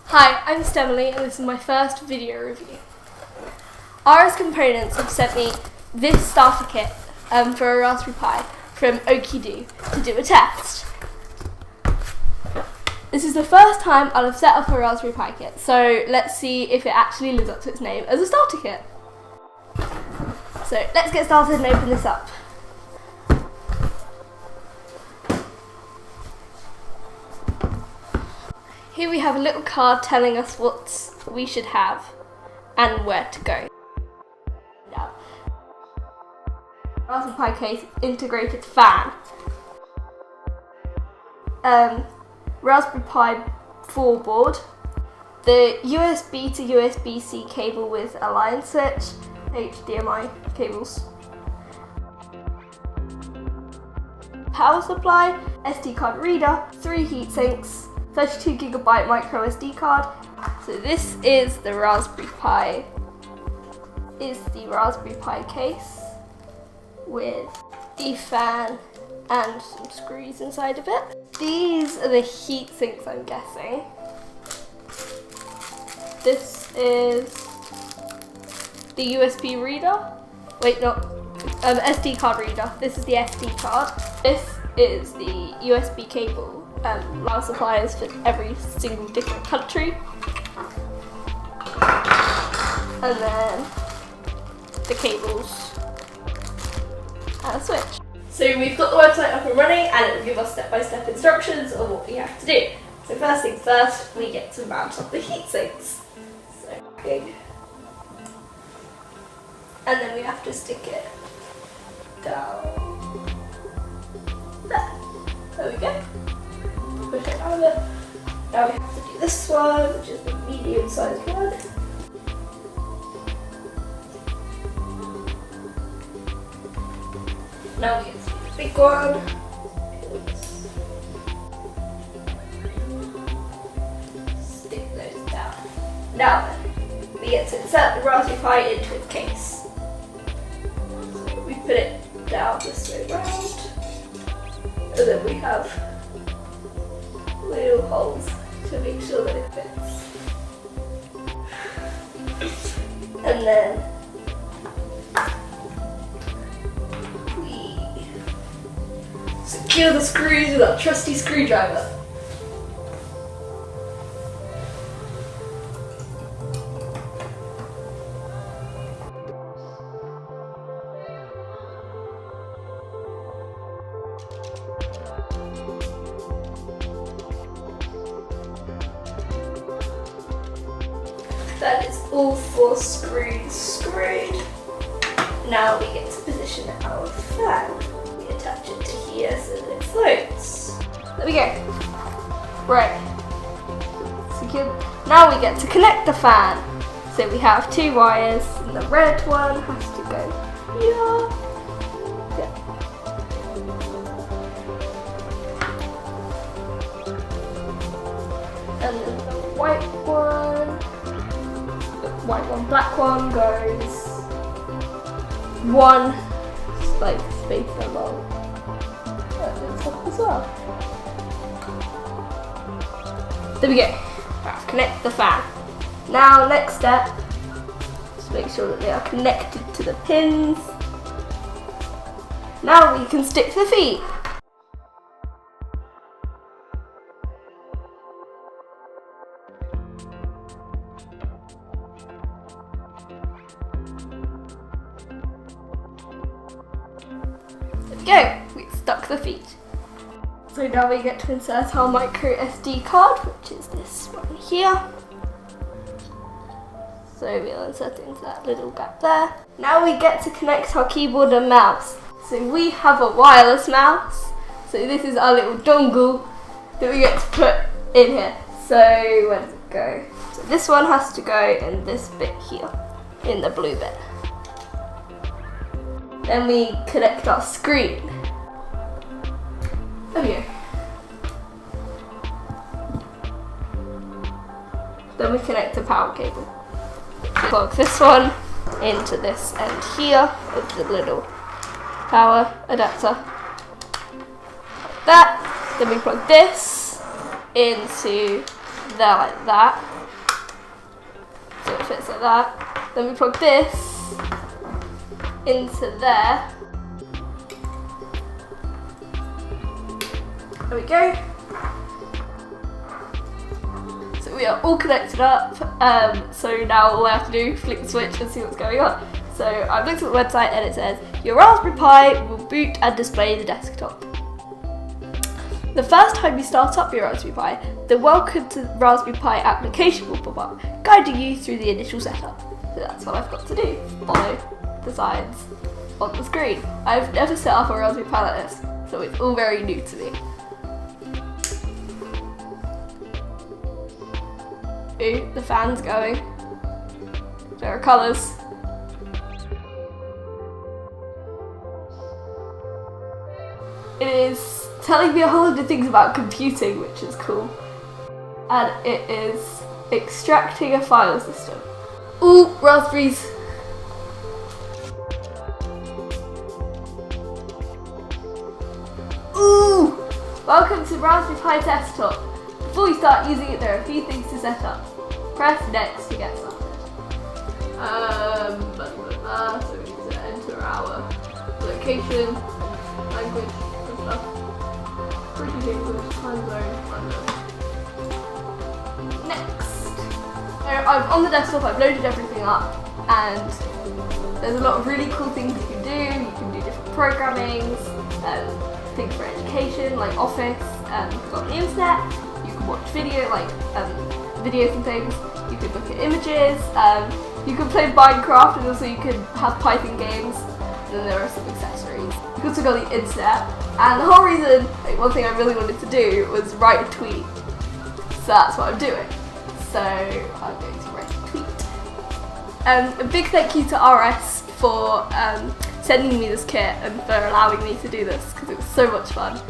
Hi, I'm STEMillie and this is my first video review. RS Components have sent me this starter kit for a Raspberry Pi from Okidoo to do a test. This is the first time I'll have set up a Raspberry Pi kit, so let's see if it actually lives up to its name as a starter kit. So let's get started and open this up. Here we have a little card telling us what we should have and where to go. Now, Raspberry Pi case integrated fan. Raspberry Pi 4 board. The USB to USB-C cable with a line switch. HDMI cables. Power supply, SD card reader, 3 heat sinks, 32GB micro SD card. So this is the Raspberry Pi. The Raspberry Pi case with the fan and some screws inside of it. These are the heat sinks, I'm guessing. This is the USB reader. Wait, no, SD card reader. This is the SD card. This is the USB cable. Power supplies for every single different country. And then the cables and a switch. So we've got the website up and running and it will give us step-by-step instructions on what we have to do. So first things first, we get to mount up the heat sinks. So, okay. And then we have to stick it down there. There we go. Push it out of it. Now we have to do this one, which is the medium-sized one. Now we get to do the big one. Stick those down. Now then, we get to insert the Raspberry Pi into its case. So we put it down this way round, and then we have little holes to make sure that it fits. And then we secure the screws with our trusty screwdriver. That is all 4 screws screwed. Now we get to position our fan. We attach it to here so that it floats. There we go. Right. Secure. Now we get to connect the fan. So we have 2 wires, and the red one has to go here. Yeah. And then the white one. White one, black one goes 1 like space along the top as well. There we go. Right, connect the fan. Now next step, just make sure that they are connected to the pins. Now we can stick the feet. Go! We stuck the feet. So now we get to insert our micro SD card, which is this one here. So we'll insert it into that little gap there. Now we get to connect our keyboard and mouse. So we have a wireless mouse. So this is our little dongle that we get to put in here. So where does it go? So this one has to go in this bit here, in the blue bit. Then we connect our screen. There we go. Then we connect the power cable. Plug this one into this end here with the little power adapter. that. Then we plug this into there like that. So it fits like that. Then we plug this into there. There we go. So we are all connected up. So now all I have to do is flick the switch and see what's going on. So I've looked at the website and it says your Raspberry Pi will boot and display the desktop. The first time you start up your Raspberry Pi, the Welcome to Raspberry Pi application will pop up, guiding you through the initial setup. So that's what I've got to do, follow the signs on the screen. I've never set up a Raspberry Pi like this, so it's all very new to me. Ooh, the fan's going. There are colours. It is telling me a whole lot of things about computing, which is cool. And it is extracting a file system. Ooh, raspberries. Ooh! Welcome to Raspberry Pi Desktop. Before you start using it, there are a few things to set up. Press next to get started. So we need to enter our location, language, and stuff. British English, time zone, London. Next. I'm on the desktop, I've loaded everything up, and there's a lot of really cool things you can do. You can do different programmings, things for education, like Office, on the internet. You can watch video, like videos and things. You can look at images. You can play Minecraft, and also you can have Python games. And then there are some accessories. You can also go on the internet. And the whole reason, like, one thing I really wanted to do was write a tweet. So that's what I'm doing. So I'm going to write a tweet. A big thank you to RS for sending me this kit and for allowing me to do this, because it was so much fun.